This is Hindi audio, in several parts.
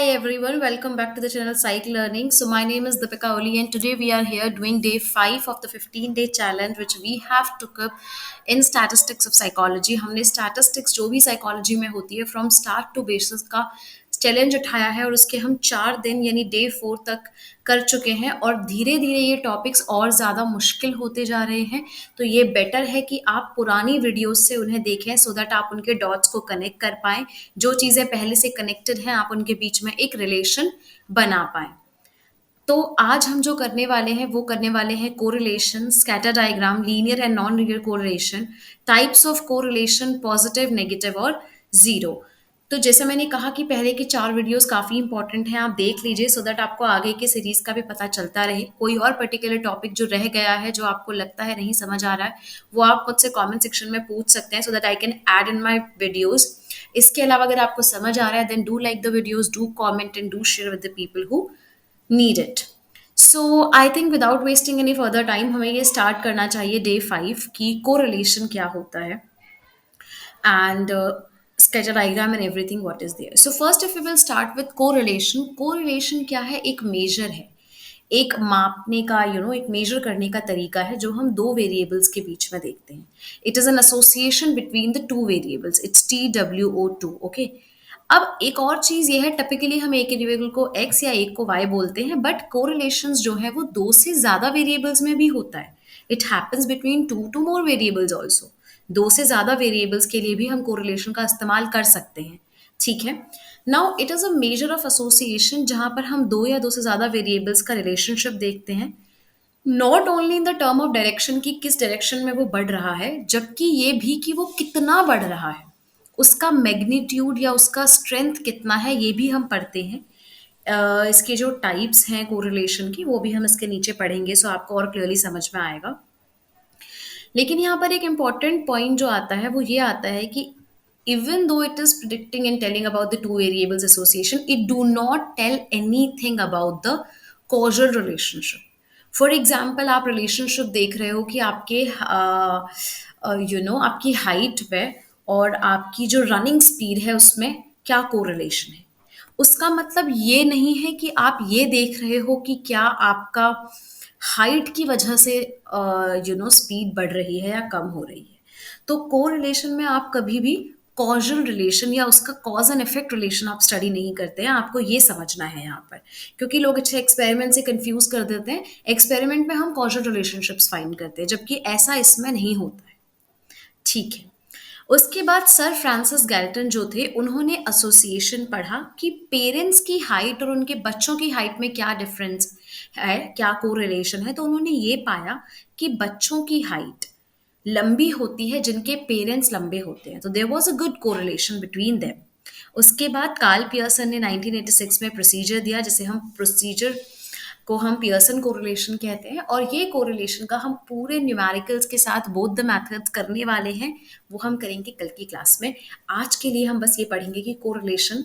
Hi everyone, welcome back to the channel Psych Learning. So my name is Deepika Oli and today we are here doing day 5 of the 15-day challenge which we have took up in statistics of psychology. हमने statistics जो भी psychology में होती है from start to basis का चैलेंज उठाया है और उसके हम 4 दिन यानी डे 4 तक कर चुके हैं और धीरे धीरे ये टॉपिक्स और ज़्यादा मुश्किल होते जा रहे हैं। तो ये बेटर है कि आप पुरानी वीडियोस से उन्हें देखें सो दैट आप उनके डॉट्स को कनेक्ट कर पाएँ। जो चीज़ें पहले से कनेक्टेड हैं आप उनके बीच में एक रिलेशन बना पाएँ। तो आज हम जो करने वाले हैं वो करने वाले हैं correlation, scatter diagram, linear and non linear correlation, types of correlation, positive, negative और ज़ीरो। तो जैसे मैंने कहा कि पहले की 4 वीडियोस काफ़ी इंपॉर्टेंट हैं, आप देख लीजिए सो दैट आपको आगे के सीरीज़ का भी पता चलता रहे। कोई और पर्टिकुलर टॉपिक जो रह गया है, जो आपको लगता है नहीं समझ आ रहा है, वो आप मुझसे कमेंट सेक्शन में पूछ सकते हैं so that I can add in my videos. इसके अलावा अगर आपको समझ आ रहा है then do like the videos, do comment and do share with the people who need it. So I think without wasting any further time हमें ये स्टार्ट करना चाहिए डे 5 की कोरिलेशन क्या होता है and sketch a diagram and everything what is there. So first if we will start with correlation, correlation क्या है? एक मेजर है, एक मापने का एक मेजर करने का तरीका है जो हम दो वेरिएबल्स के बीच में देखते हैं। It is an association between the two variables, it's TWO2। Okay, अब एक और चीज ये है, टिपिकली हम एक वेरिएबल को x या एक को y बोलते हैं, बट कोरिलेशंस जो है वो दो से ज्यादा वेरिएबल्स में भी होता है। It happens between two to more variables also. दो से ज्यादा वेरिएबल्स के लिए भी हम कोरिलेशन का इस्तेमाल कर सकते हैं। ठीक है, now it is a measure of association जहां पर हम दो या दो से ज्यादा वेरिएबल्स का रिलेशनशिप देखते हैं, not only in the term of direction की किस डायरेक्शन में वो बढ़ रहा है, जबकि ये भी कि वो कितना बढ़ रहा है, उसका मैग्नीट्यूड या उसका स्ट्रेंथ कितना है, ये भी हम पढ़ते हैं। इसके जो टाइप्स हैं कोरिलेशन की वो भी हम इसके नीचे पढ़ेंगे, सो आपको और क्लियरली समझ में आएगा। लेकिन यहाँ पर एक इम्पॉर्टेंट पॉइंट जो आता है वो ये आता है कि even though it is predicting and telling about the two variables association, it do not tell anything about the causal relationship. For example आप रिलेशनशिप देख रहे हो कि आपके आपकी हाइट पे और आपकी जो रनिंग स्पीड है उसमें क्या कोरिलेशन है। उसका मतलब ये नहीं है कि आप ये देख रहे हो कि क्या आपका हाइट की वजह से स्पीड बढ़ रही है या कम हो रही है। तो कोरिलेशन में आप कभी भी कॉजल रिलेशन या उसका कॉज एंड इफेक्ट रिलेशन आप स्टडी नहीं करते हैं, आपको ये समझना है यहाँ पर। क्योंकि लोग अच्छे एक्सपेरिमेंट से कंफ्यूज कर देते हैं, एक्सपेरिमेंट में हम कॉजल रिलेशनशिप्स फाइंड करते हैं जबकि ऐसा इसमें नहीं होता है। ठीक है, उसके बाद सर फ्रांसिस गैल्टन जो थे उन्होंने एसोसिएशन पढ़ा कि पेरेंट्स की हाइट और उनके बच्चों की हाइट में क्या डिफरेंस है, क्या कोरिलेशन है। तो उन्होंने ये पाया कि बच्चों की हाइट लंबी होती है जिनके पेरेंट्स लंबे होते हैं, तो there was a good correlation between them. उसके बाद कार्ल पियर्सन ने 1986 में प्रोसीजर दिया, जिसे हम प्रोसीजर को हम पियर्सन कोरिलेशन कहते हैं, और ये कोरिलेशन का हम पूरे न्यूमेरिकल्स के साथ बोथ द मेथड्स करने वाले हैं। वो हम करेंगे कल की क्लास में। आज के लिए हम बस ये पढ़ेंगे कि कोरिलेशन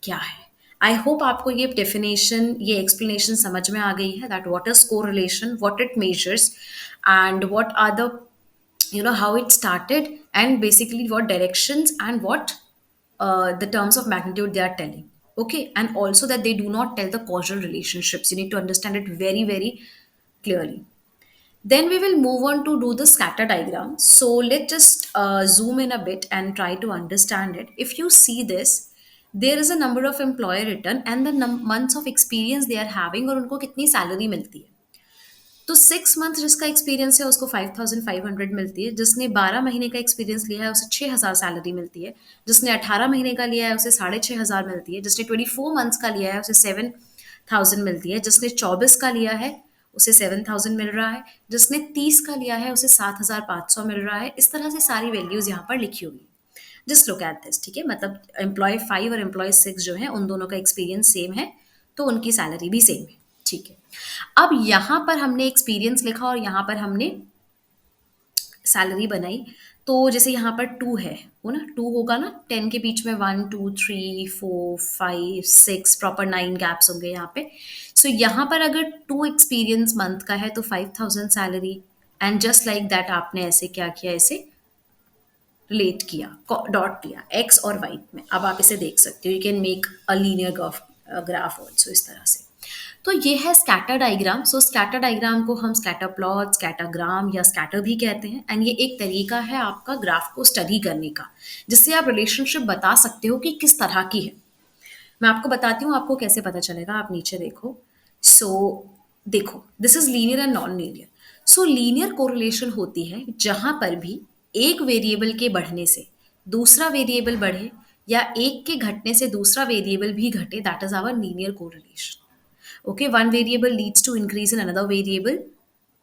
क्या है। आई होप आपको ये डेफिनेशन, ये एक्सप्लेनेशन समझ में आ गई है that what is correlation, what it measures and what are the how it started, and basically what directions and what the terms of magnitude they are telling. Okay, and also that they do not tell the causal relationships. You need to understand it very very clearly. Then we will move on to do the scatter diagram. So let's just zoom in a bit and try to understand it. If you see this, there is a number of employer written and the months of experience they are having और उनको कितनी सैलरी मिलती है। तो 6 मंथ जिसका एक्सपीरियंस है उसको 5,500 मिलती है, जिसने 12 महीने का एक्सपीरियंस लिया है उसे 6,000 सैलरी मिलती है, जिसने 18 महीने का लिया है उसे 6,500 मिलती है, जिसने 24 मंथ्स का लिया है उसे 7,000 मिलती है, जिसने 24 का लिया है उसे 7,000 मिल रहा है, जिसने 30 का लिया है उसे 7,500 मिल रहा है। इस तरह से सारी वैल्यूज यहाँ पर लिखी हुई है। Just look at this. ठीक है, मतलब एम्प्लॉय 5 और एम्प्लॉय 6 जो है उन दोनों का एक्सपीरियंस सेम है तो उनकी सैलरी भी सेम है। ठीक है, अब यहाँ पर हमने एक्सपीरियंस लिखा और यहाँ पर हमने सैलरी बनाई। तो जैसे यहाँ पर 2 है, वो ना 2 होगा ना, 10 के बीच में 1 2 3 4 5 6 प्रॉपर 9 गैप्स होंगे यहाँ पे। सो यहाँ पर अगर 2 एक्सपीरियंस मंथ का है तो 5,000 salary, and just like that आपने ऐसे क्या किया, ऐसे रिलेट किया, डॉट किया एक्स और वाई में। अब आप इसे देख सकते हो, you can make a linear graph, graph also इस तरह से। तो ये है स्कैटर डायग्राम। सो स्कैटर डायग्राम को हम स्कैटर प्लॉट, स्कैटरग्राम या स्कैटर भी कहते हैं, एंड ये एक तरीका है आपका ग्राफ को स्टडी करने का, जिससे आप रिलेशनशिप बता सकते हो कि किस तरह की है। मैं आपको बताती हूँ आपको कैसे पता चलेगा। आप नीचे देखो। सो देखो, this is linear and non linear. So linear correlation होती है जहां पर भी एक वेरिएबल के बढ़ने से दूसरा वेरिएबल बढ़े, या एक के घटने से दूसरा वेरिएबल भी घटे, that is our linear correlation. Okay, one variable leads to increase in another variable,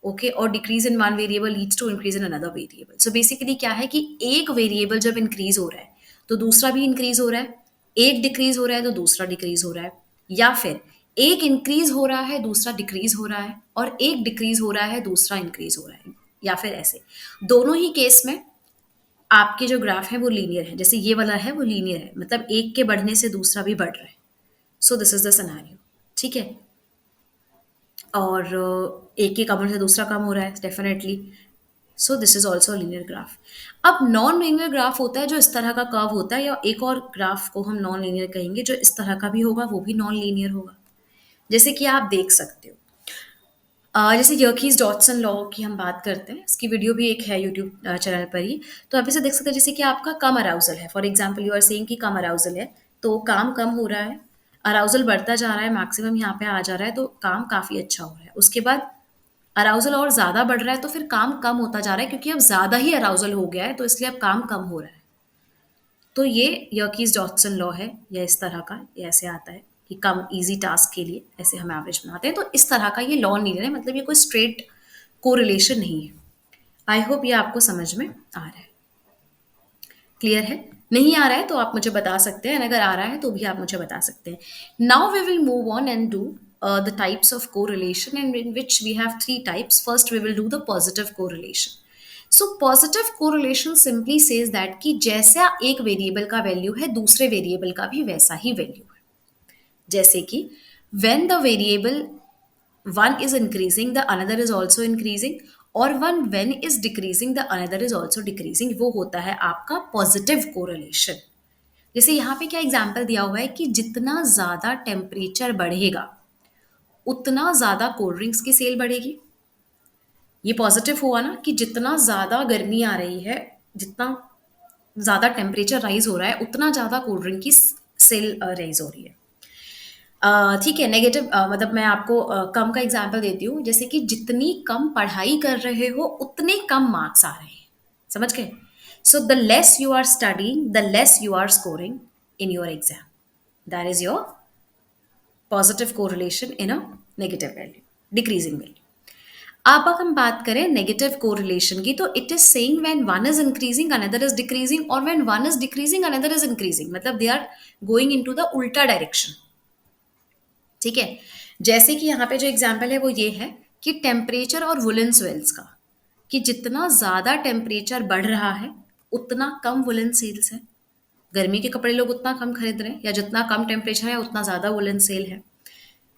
okay, और decrease in one variable leads to increase in another variable. So basically क्या है कि एक वेरिएबल जब इंक्रीज हो रहा है तो दूसरा भी इंक्रीज हो रहा है, एक डिक्रीज हो रहा है तो दूसरा डिक्रीज हो रहा है, या फिर एक इंक्रीज हो रहा है दूसरा डिक्रीज हो रहा है, और एक डिक्रीज हो रहा है दूसरा इंक्रीज हो रहा है, या फिर ऐसे। दोनों ही केस में आपके जो ग्राफ है वो लीनियर है। जैसे ये वाला है वो लीनियर है, मतलब एक के बढ़ने से दूसरा भी बढ़ रहा है। So this is the scenario. ठीक है, और एक के कम से दूसरा कम हो रहा है definitely. So this is also linear graph. अब नॉन लीनियर ग्राफ होता है जो इस तरह का कर्व होता है, या एक और ग्राफ को हम नॉन लीनियर कहेंगे जो इस तरह का भी होगा, वो भी नॉन लीनियर होगा। जैसे कि आप देख सकते हो, जैसे यर्कीज डॉटसन लॉ की हम बात करते हैं, इसकी वीडियो भी एक है यूट्यूब चैनल पर ही। तो आप इसे देख सकते हैं, जैसे कि आपका कम अराउजल है, for example you are saying कि कम अराउजल है, तो काम कम हो रहा है, अराउजल बढ़ता जा रहा है, मैक्सिमम यहाँ पे आ जा रहा है, तो काम काफ़ी अच्छा हो रहा है। उसके बाद अराउजल और ज़्यादा बढ़ रहा है, तो फिर काम कम होता जा रहा है, क्योंकि अब ज़्यादा ही अराउजल हो गया है, तो इसलिए अब काम कम हो रहा है। तो ये यर्कीज डॉटसन लॉ है, या इस तरह का ये ऐसे आता है कि कम इजी टास्क के लिए ऐसे हम एवरेज बनाते हैं। तो इस तरह का ये लॉ नहीं है, मतलब ये कोई स्ट्रेट कोरिलेशन नहीं है। आई होप ये आपको समझ में आ रहा है, क्लियर है। नहीं आ रहा है तो आप मुझे बता सकते हैं, अगर आ रहा है तो भी आप मुझे बता सकते हैं। Now we will move on and do the types of correlation, and in which we have three types. First we will do the positive correlation. So positive correlation simply says that कि जैसा एक वेरिएबल का वैल्यू है दूसरे वेरिएबल का भी वैसा ही वैल्यू है। जैसे कि when the variable one is increasing the another is also increasing, और when is decreasing the another is also decreasing, वो होता है आपका पॉजिटिव कोरिलेशन। जैसे यहाँ पे क्या एग्जाम्पल दिया हुआ है कि जितना ज्यादा टेम्परेचर बढ़ेगा उतना ज्यादा कोल्ड ड्रिंक्स की सेल बढ़ेगी। ये पॉजिटिव हुआ ना, कि जितना ज्यादा गर्मी आ रही है, जितना ज्यादा टेम्परेचर राइज हो रहा है, उतना ज्यादा कोल्ड ड्रिंक की सेल राइज हो रही है। ठीक है, नेगेटिव मतलब मैं आपको कम का एग्जाम्पल देती हूँ। जैसे कि जितनी कम पढ़ाई कर रहे हो उतने कम मार्क्स आ रहे हैं, समझ गए। So the less you are studying the less you are scoring in your exam, that is your positive correlation in a negative value, decreasing value. अब अगर हम बात करें नेगेटिव कोरिलेशन की, तो it is saying when one is increasing another is decreasing, और when one is decreasing another is increasing, मतलब they are going into the उल्टा डायरेक्शन। ठीक है, जैसे कि यहाँ पे जो एग्जाम्पल है वो ये है कि टेम्परेचर और वुलन सेल्स का, कि जितना ज्यादा टेम्परेचर बढ़ रहा है उतना कम वुलन सेल्स है। गर्मी के कपड़े लोग उतना कम खरीद रहे हैं, या जितना कम टेम्परेचर है उतना ज्यादा वुलन सेल है।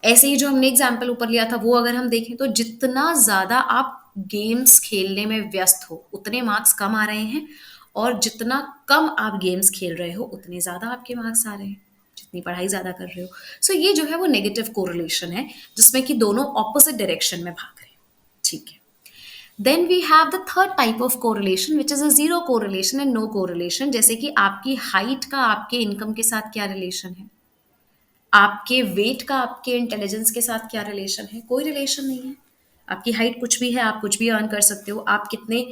ऐसे ही जो हमने एग्जाम्पल ऊपर लिया था वो अगर हम देखें, तो जितना ज्यादा आप गेम्स खेलने में व्यस्त हो उतने मार्क्स कम आ रहे हैं, और जितना कम आप गेम्स खेल रहे हो उतने ज्यादा आपके मार्क्स आ रहे हैं, जितनी पढ़ाई ज्यादा कर रहे हो। सो ये जो है वो नेगेटिव कोरिलेशन है, जिसमें कि दोनों ऑपोजिट डायरेक्शन में भाग रहे हैं। ठीक है, then we have the third type of correlation which is a zero correlation and no correlation. जैसे कि आपकी हाइट का आपके इनकम के साथ क्या रिलेशन है, आपके वेट का आपके इंटेलिजेंस के साथ क्या रिलेशन है, कोई रिलेशन नहीं है। आपकी हाइट कुछ भी है, आप कुछ भी अर्न कर सकते हो, आप कितने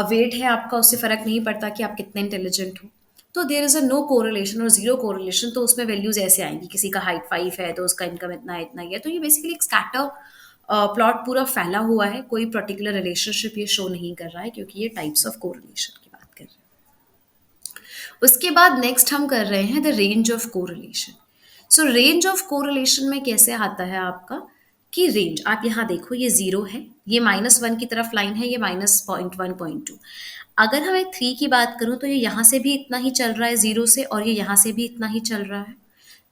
वेट है आपका उससे फर्क नहीं पड़ता कि आप कितने इंटेलिजेंट हो। तो there is a no correlation और जीरो कोरिलेशन, तो उसमें वैल्यूज ऐसे आएंगी, किसी का हाइट 5 है तो उसका इनकम इतना है, इतना ही है। तो ये बेसिकली एक स्कैटर प्लॉट पूरा फैला हुआ है, कोई पर्टिकुलर रिलेशनशिप ये शो नहीं कर रहा है, क्योंकि ये टाइप्स ऑफ कोरिलेशन की बात कर रहे हैं। उसके बाद नेक्स्ट हम कर रहे हैं the range of correlation. So range of correlation में कैसे आता है आपका, कि रेंज आप यहाँ देखो, ये 0 है, ये -1 की तरफ लाइन है, ये -0.1.2। अगर हम एक 3 की बात करूं तो ये यहाँ से भी इतना ही चल रहा है 0 से, और ये यहाँ से भी इतना ही चल रहा है।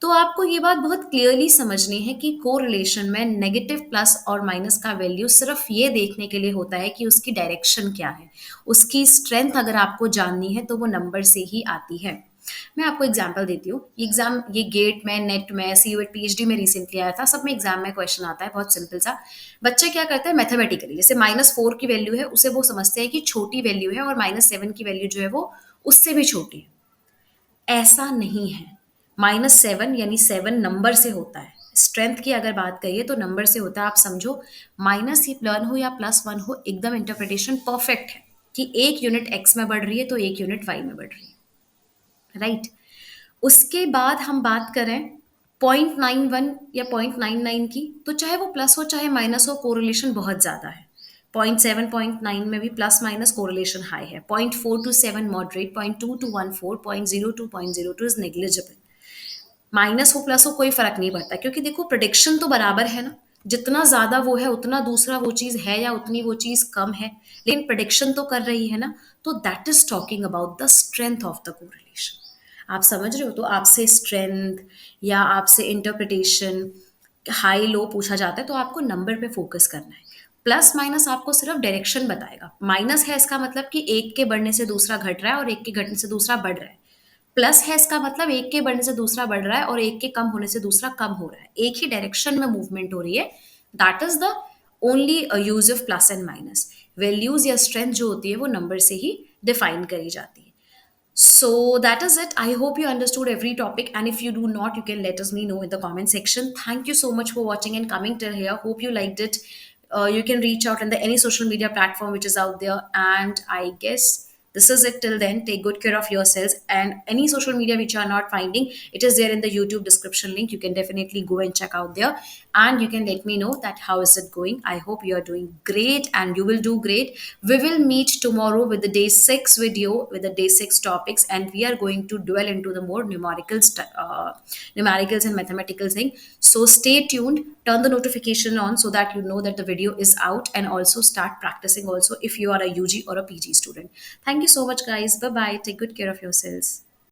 तो आपको ये बात बहुत क्लियरली समझनी है कि कोरिलेशन में नेगेटिव प्लस और माइनस का वैल्यू सिर्फ ये देखने के लिए होता है कि उसकी डायरेक्शन क्या है। उसकी स्ट्रेंथ अगर आपको जाननी है तो वो नंबर से ही आती है। मैं आपको एग्जांपल देती हूँ। ये एग्जाम, ये गेट में, नेट में, सीयूएट, पीएचडी में रिसेंटली आया था, सब में एग्जाम में क्वेश्चन आता है बहुत सिंपल सा। बच्चे क्या करते हैं मैथमेटिकली, जैसे -4 की वैल्यू है उसे वो समझते हैं कि छोटी वैल्यू है, और -7 की वैल्यू जो है वो उससे भी छोटी है। ऐसा नहीं है। -7 यानी 7 नंबर से होता है। स्ट्रेंथ की अगर बात करिए तो नंबर से होता है। आप समझो, -1 हो या +1 हो, एकदम इंटरप्रिटेशन परफेक्ट है कि एक यूनिट एक्स में बढ़ रही है तो एक यूनिट वाई में बढ़ रही है, राइट। उसके बाद हम बात करें 0.91 या 0.99 की, तो चाहे वो प्लस हो चाहे माइनस हो, कोरिलेशन बहुत ज्यादा है। 0.7 0.9 में भी प्लस माइनस कोरिलेशन हाई है। 0.4 to 7 moderate, 0.2 to 1.4, 0.0 to 0.02 is negligible. Minus हो प्लस हो कोई फर्क नहीं पड़ता, क्योंकि देखो प्रिडिक्शन तो बराबर है ना। जितना ज्यादा वो है उतना दूसरा वो चीज है, या उतनी वो चीज कम है, लेकिन प्रिडिक्शन तो कर रही है ना। तो that is talking about the strength of the correlation. आप समझ रहे हो? तो आपसे स्ट्रेंथ या आपसे इंटरप्रिटेशन, हाई लो पूछा जाता है तो आपको नंबर पे फोकस करना है। प्लस माइनस आपको सिर्फ डायरेक्शन बताएगा। माइनस है इसका मतलब कि एक के बढ़ने से दूसरा घट रहा है और एक के घटने से दूसरा बढ़ रहा है। प्लस है इसका मतलब एक के बढ़ने से दूसरा बढ़ रहा है और एक के कम होने से दूसरा कम हो रहा है, एक ही डायरेक्शन में मूवमेंट हो रही है। That is the only use of plus and minus. Values या स्ट्रेंथ जो होती है वो नंबर से ही डिफाइन करी जाती है। So that is it. I hope you understood every topic. And if you do not, you can let us me know in the comment section. Thank you so much for watching and coming till here. Hope you liked it. You can reach out on the any social media platform which is out there. And I guess this is it till then. Take good care of yourselves. And any social media which you are not finding, it is there in the YouTube description link. You can definitely go and check out there. And you can let me know that how is it going. I hope you are doing great and you will do great. We will meet tomorrow with the day 6 video with the day 6 topics, and we are going to dwell into the more numericals and mathematical thing. So stay tuned, turn the notification on so that you know that the video is out, and also start practicing also if you are a UG or a PG student. Thank you so much guys. Bye bye. Take good care of yourselves.